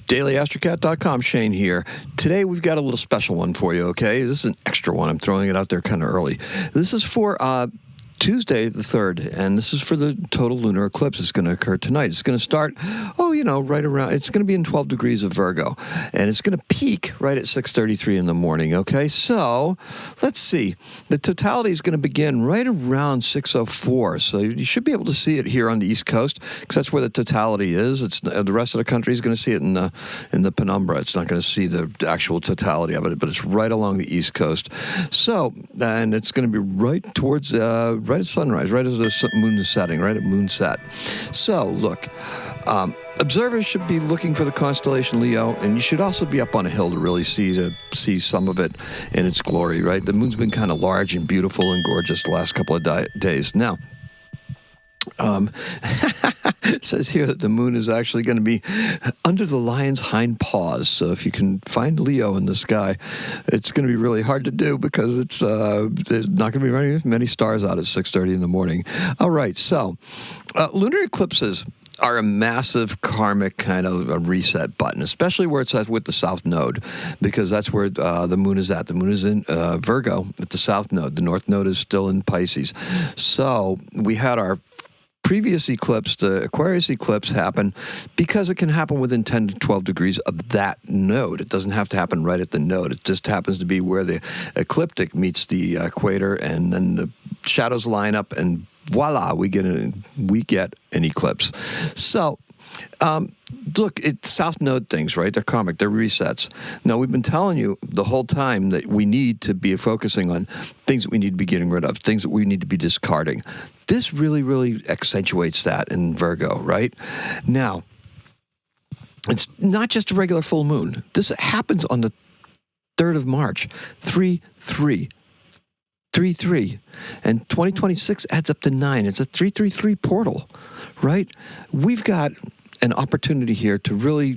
DailyAstrocat.com, Shane here. Today we've got a little special one for you, okay? This is an extra one. I'm throwing it out there kind of early. This is for Tuesday the 3rd, and this is for the total lunar eclipse. It's going to occur tonight. It's going to start, right around, it's going to be in 12 degrees of Virgo, and it's going to peak right at 6:33 in the morning, okay? So, let's see. The totality is going to begin right around 6:04, so you should be able to see it here on the East Coast, because that's where the totality is. It's the rest of the country is going to see it in the penumbra. It's not going to see the actual totality of it, but it's right along the East Coast. So, and it's going to be right towards, right at sunrise, right as the moon is setting, right at moonset. So, look, observers should be looking for the constellation Leo, and you should also be up on a hill to really see some of it in its glory, right? The moon's been kind of large and beautiful and gorgeous the last couple of days. Now, it says here that the moon is actually going to be under the lion's hind paws. So if you can find Leo in the sky, it's going to be really hard to do because it's there's not going to be many stars out at 6:30 in the morning. All right, so lunar eclipses are a massive karmic kind of a reset button, especially where it's at with the south node, because that's where the moon is at. The moon is in Virgo at the south node. The north node is still in Pisces. So we had our previous eclipse, the Aquarius eclipse, happen because it can happen within 10 to 12 degrees of that node. It doesn't have to happen right at the node. It just happens to be where the ecliptic meets the equator, and then the shadows line up, and voila, we get an eclipse. So, look, it's south node things, right? They're karmic, they're resets. Now, we've been telling you the whole time that we need to be focusing on things that we need to be getting rid of, things that we need to be discarding. This really, really accentuates that in Virgo, right? Now, it's not just a regular full moon. This happens on the 3rd of March, 3-3. 3-3, and 2026 adds up to 9. It's a 3-3-3 portal, right? We've got an opportunity here to really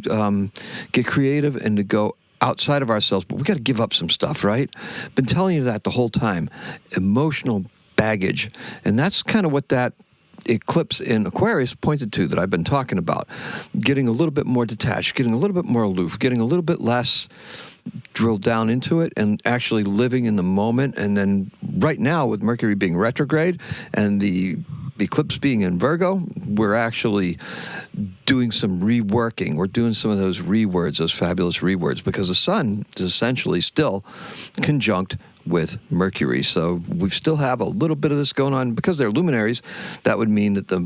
get creative and to go outside of ourselves, but we got to give up some stuff, right? Been telling you that the whole time. Emotional baggage, and that's kind of what that eclipse in Aquarius pointed to that I've been talking about. Getting a little bit more detached, getting a little bit more aloof, getting a little bit less drilled down into it, and actually living in the moment. And then right now, with Mercury being retrograde and the eclipse being in Virgo, we're actually doing some reworking. We're doing some of those rewords, those fabulous rewords, because the sun is essentially still conjunct with Mercury. So we still have a little bit of this going on. Because they're luminaries, that would mean that the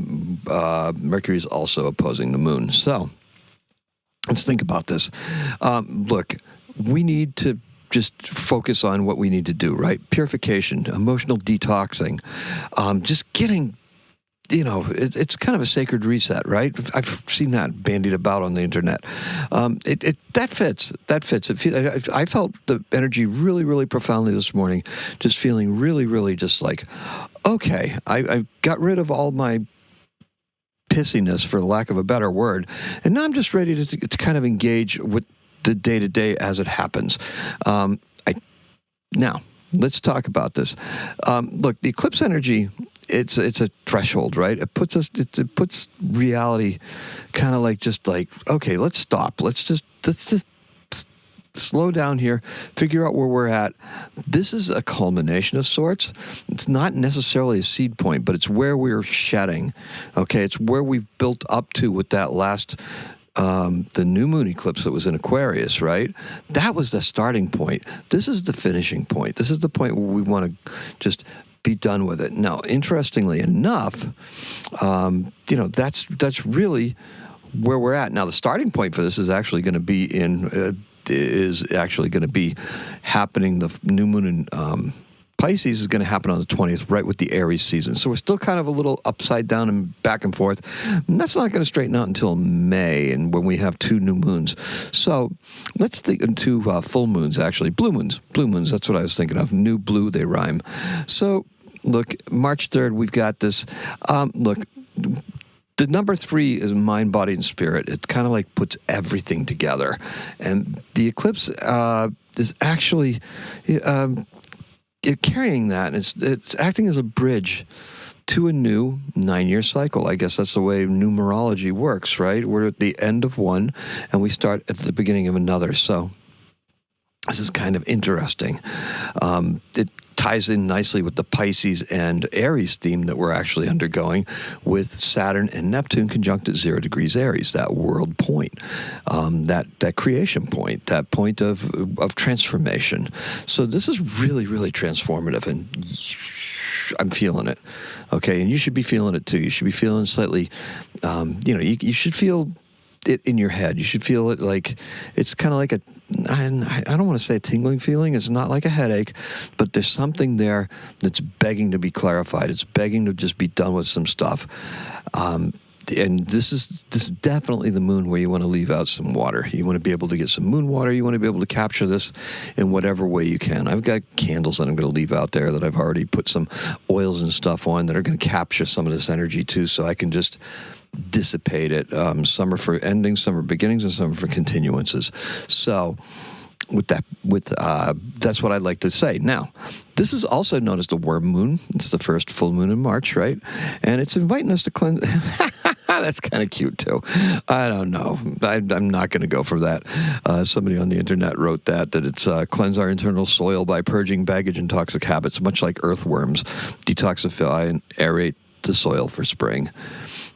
Mercury is also opposing the moon. So let's think about this. Look, we need to just focus on what we need to do, right? Purification, emotional detoxing, just getting, it's kind of a sacred reset, right? I've seen that bandied about on the internet. That fits. I felt the energy really, really profoundly this morning, just feeling really, really just like, okay, I got rid of all my pissiness, for lack of a better word, and now I'm just ready to kind of engage with the day-to-day as it happens. Now, let's talk about this. Look, the eclipse energy, it's a threshold, right? It puts reality kind of like, okay, let's stop. Let's just slow down here, figure out where we're at. This is a culmination of sorts. It's not necessarily a seed point, but it's where we're shedding, okay? It's where we've built up to with that last the new moon eclipse that was in Aquarius, right? That was the starting point. This is the finishing point. This is the point where we want to just be done with it. Now, interestingly enough, that's really where we're at. Now, the starting point for this is actually going to be happening. The new moon in Pisces is going to happen on the 20th, right with the Aries season. So we're still kind of a little upside down and back and forth. And that's not going to straighten out until May, and when we have 2 new moons. So let's think into full moons, actually. Blue moons, that's what I was thinking of. New blue, they rhyme. So look, March 3rd, we've got this. Look, the number 3 is mind, body, and spirit. It kind of like puts everything together. And the eclipse is actually... carrying that, and it's acting as a bridge to a new 9-year cycle. I guess that's the way numerology works, right? We're at the end of one, and we start at the beginning of another. So this is kind of interesting. It ties in nicely with the Pisces and Aries theme that we're actually undergoing, with Saturn and Neptune conjunct at 0 degrees Aries, that world point, that creation point, that point of transformation. So this is really, really transformative, and I'm feeling it. Okay, and you should be feeling it too. You should be feeling slightly, you should feel it in your head. You should feel it like, it's kind of like I don't want to say a tingling feeling. It's not like a headache, but there's something there that's begging to be clarified. It's begging to just be done with some stuff. And this is definitely the moon where you want to leave out some water. You want to be able to get some moon water. You want to be able to capture this in whatever way you can. I've got candles that I'm going to leave out there that I've already put some oils and stuff on that are going to capture some of this energy too, so I can just dissipate it. Some are for endings, some are beginnings, and some are for continuances. So that's what I'd like to say. Now, this is also known as the worm moon. It's the first full moon in March, right? And it's inviting us to cleanse. That's kind of cute, too. I don't know. I'm not going to go for that. Somebody on the internet wrote that it's cleanse our internal soil by purging baggage and toxic habits, much like earthworms, detoxify and aerate the soil for spring.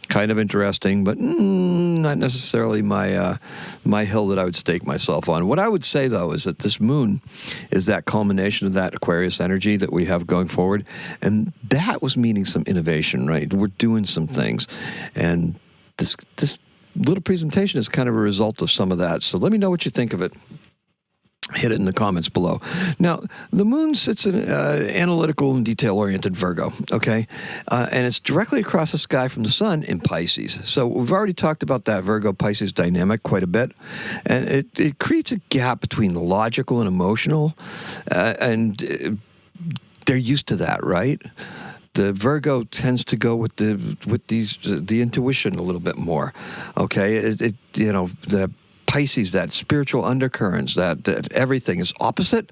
Kind of interesting, but not necessarily my hill that I would stake myself on. What I would say, though, is that this moon is that culmination of that Aquarius energy that we have going forward, and that was meaning some innovation, right? We're doing some things, and this little presentation is kind of a result of some of that. So let me know what you think of it. Hit it in the comments below. Now, the moon sits in analytical and detail-oriented Virgo, okay? And it's directly across the sky from the sun in Pisces. So we've already talked about that Virgo-Pisces dynamic quite a bit. And it creates a gap between the logical and emotional. And they're used to that, right? The Virgo tends to go with the intuition a little bit more, okay? The Pisces, that spiritual undercurrents, that everything is opposite,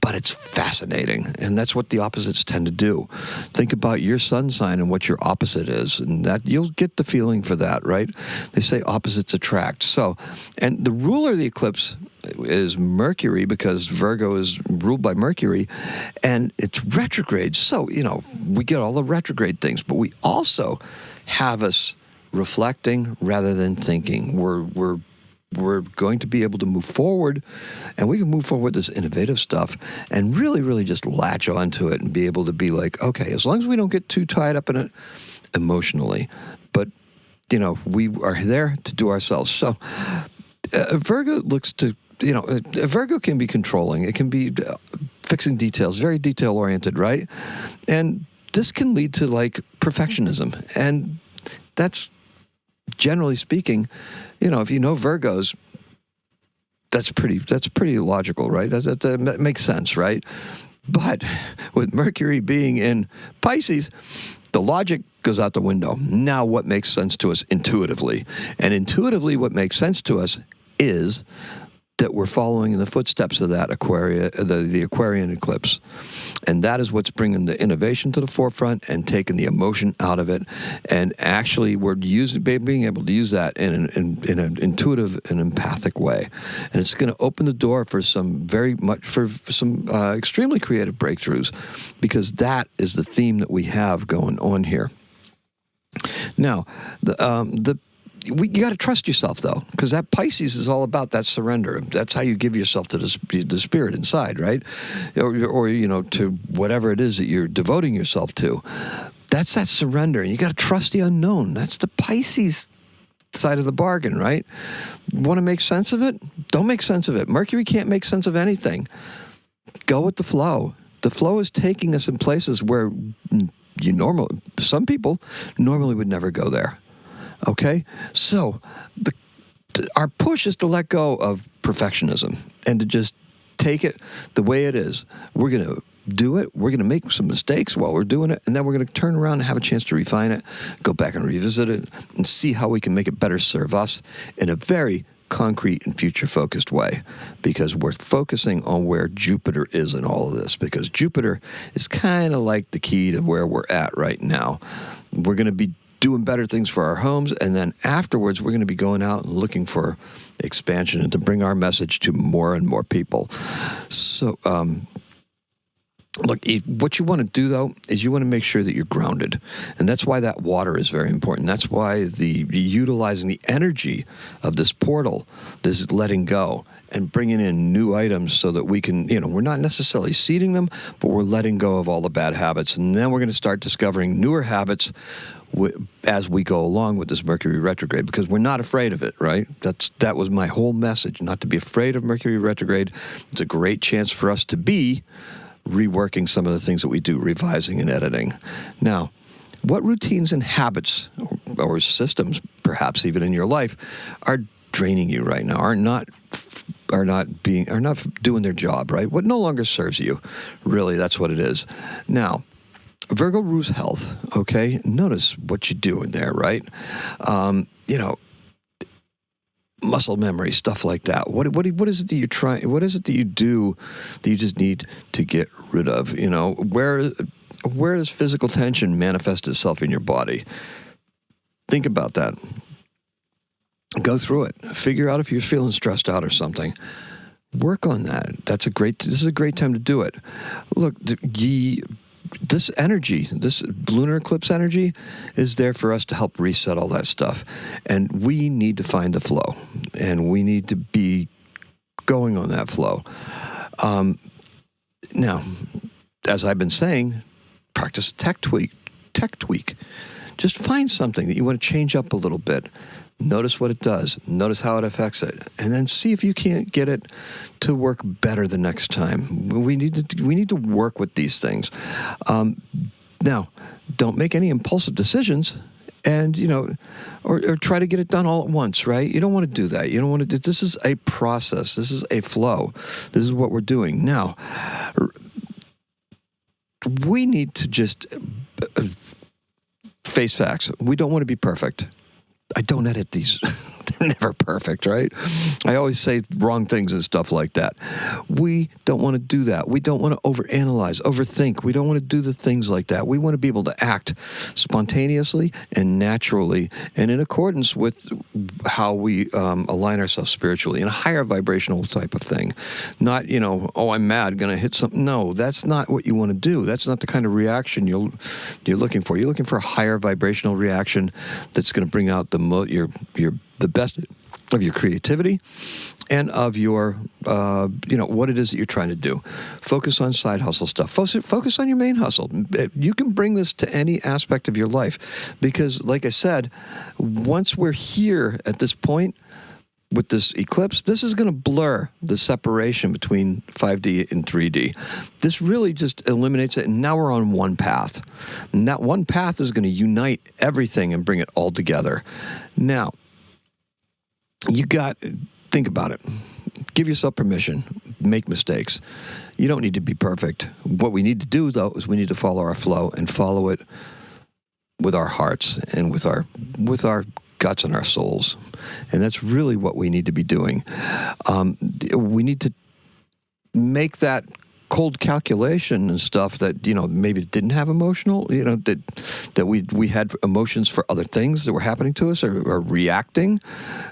but it's fascinating. And that's what the opposites tend to do. Think about your sun sign and what your opposite is, and that you'll get the feeling for that, right? They say opposites attract. So, and the ruler of the eclipse is Mercury, because Virgo is ruled by Mercury, and it's retrograde. So, we get all the retrograde things, but we also have us reflecting rather than thinking. We're going to be able to move forward, and we can move forward with this innovative stuff and really, really just latch onto it and be able to be like, okay, as long as we don't get too tied up in it emotionally, but, we are there to do ourselves. So Virgo looks to, Virgo can be controlling. It can be fixing details, very detail-oriented, right? And this can lead to, perfectionism. And that's, generally speaking, if you know Virgos, that's pretty logical, right? That makes sense, right? But with Mercury being in Pisces, the logic goes out the window. Now what makes sense to us intuitively? And intuitively what makes sense to us is that we're following in the footsteps of that the Aquarian eclipse. And that is what's bringing the innovation to the forefront and taking the emotion out of it. And actually, we're being able to use that in an intuitive and empathic way. And it's going to open the door for some extremely creative breakthroughs, because that is the theme that we have going on here. Now, you got to trust yourself, though, because that Pisces is all about that surrender. That's how you give yourself to the spirit inside, right? Or to whatever it is that you're devoting yourself to. That's that surrender. And you got to trust the unknown. That's the Pisces side of the bargain, right? Want to make sense of it? Don't make sense of it. Mercury can't make sense of anything. Go with the flow. The flow is taking us in places where some people normally would never go there. Okay, so our push is to let go of perfectionism and to just take it the way it is. We're going to do it. We're going to make some mistakes while we're doing it, and then we're going to turn around and have a chance to refine it, go back and revisit it, and see how we can make it better serve us in a very, concrete and future-focused way, because we're focusing on where Jupiter is in all of this, because Jupiter is kind of like the key to where we're at right now. We're going to be doing better things for our homes, and then afterwards we're going to be going out and looking for expansion and to bring our message to more and more people. So, look, what you want to do, though, is you want to make sure that you're grounded. And that's why that water is very important. That's why the utilizing the energy of this portal, this letting go, and bringing in new items so that we can, we're not necessarily seeding them, but we're letting go of all the bad habits. And then we're going to start discovering newer habits as we go along with this Mercury retrograde, because we're not afraid of it, right? That was my whole message, not to be afraid of Mercury retrograde. It's a great chance for us to be reworking some of the things that we do, revising and editing. Now, what routines and habits or systems, perhaps even in your life, are draining you right now, are not doing their job, right? What no longer serves you, really, that's what it is. Now, Virgo rules health, okay? Notice what you're doing there, right? Muscle memory, stuff like that. What is it that you're trying? What is it that you do that you just need to get rid of? Where does physical tension manifest itself in your body? Think about that. Go through it. Figure out if you're feeling stressed out or something. Work on that. This is a great time to do it. Look, this energy, this lunar eclipse energy, is there for us to help reset all that stuff. And we need to find the flow. And we need to be going on that flow. Now, as I've been saying, practice tech tweak. Just find something that you want to change up a little bit. Notice what it does. Notice how it affects it. And then see if you can't get it to work better the next time. We need to work with these things. Now, don't make any impulsive decisions and, or try to get it done all at once, right? You don't want to do that. You don't want to do, this is a process. This is a flow. This is what we're doing. Now, we need to just face facts. We don't want to be perfect. I don't edit these. They're never perfect, right? I always say wrong things and stuff like that. We don't want to do that. We don't want to overanalyze, overthink. We don't want to do the things like that. We want to be able to act spontaneously and naturally and in accordance with how we align ourselves spiritually in a higher vibrational type of thing. Not, I'm mad, going to hit something. No, that's not what you want to do. That's not the kind of reaction you're looking for. You're looking for a higher vibrational reaction that's going to bring out the best of your creativity and of your, what it is that you're trying to do. Focus on side hustle stuff. Focus on your main hustle. You can bring this to any aspect of your life because, like I said, once we're here at this point with this eclipse, this is going to blur the separation between 5D and 3D. This really just eliminates it, and now we're on one path. And that one path is going to unite everything and bring it all together. Now, think about it. Give yourself permission. Make mistakes. You don't need to be perfect. What we need to do, though, is we need to follow our flow and follow it with our hearts and with our guts and our souls. And that's really what we need to be doing. We need to make that cold calculation and stuff that, maybe didn't have emotional, that we had emotions for other things that were happening to us or reacting.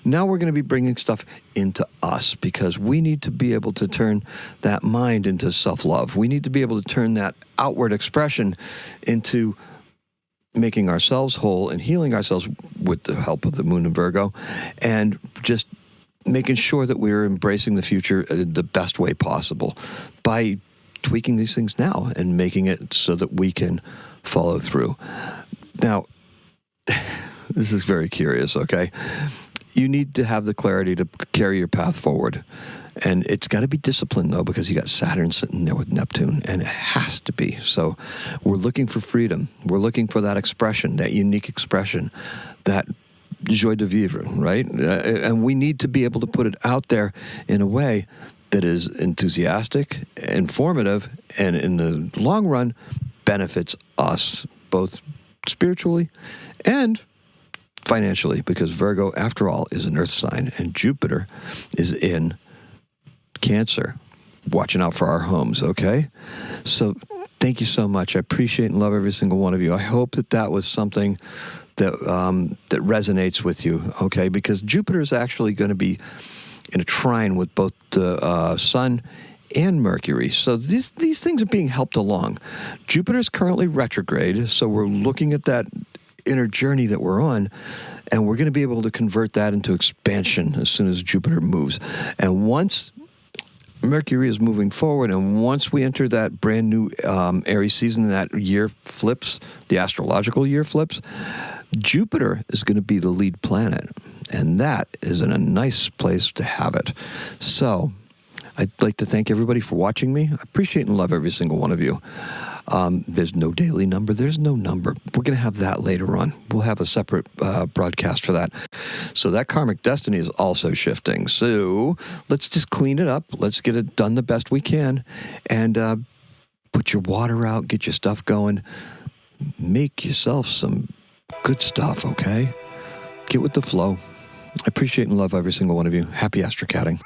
Now we're going to be bringing stuff into us because we need to be able to turn that mind into self-love. We need to be able to turn that outward expression into making ourselves whole and healing ourselves with the help of the moon in Virgo, and just making sure that we're embracing the future the best way possible by tweaking these things now and making it so that we can follow through. Now, this is very curious, okay? You need to have the clarity to carry your path forward. And it's got to be disciplined, though, because you got Saturn sitting there with Neptune, and it has to be. So we're looking for freedom. We're looking for that expression, that unique expression, that joie de vivre, right? And we need to be able to put it out there in a way that is enthusiastic, informative, and in the long run benefits us both spiritually and financially, because Virgo, after all, is an earth sign, and Jupiter is in Cancer, watching out for our homes, okay? So thank you so much. I appreciate and love every single one of you. I hope that was something that that resonates with you, okay? Because Jupiter is actually going to be in a trine with both the Sun and Mercury. So these things are being helped along. Jupiter is currently retrograde, so we're looking at that inner journey that we're on, and we're going to be able to convert that into expansion as soon as Jupiter moves. And once Mercury is moving forward, and once we enter that brand new Aries season, that year flips, the astrological year flips, Jupiter is going to be the lead planet, and that is in a nice place to have it. So I'd like to thank everybody for watching me. I appreciate and love every single one of you. There's no daily number. There's no number. We're going to have that later on. We'll have a separate broadcast for that. So that karmic destiny is also shifting. So let's just clean it up. Let's get it done the best we can. And put your water out. Get your stuff going. Make yourself some good stuff, okay? Get with the flow. I appreciate and love every single one of you. Happy astrocatting.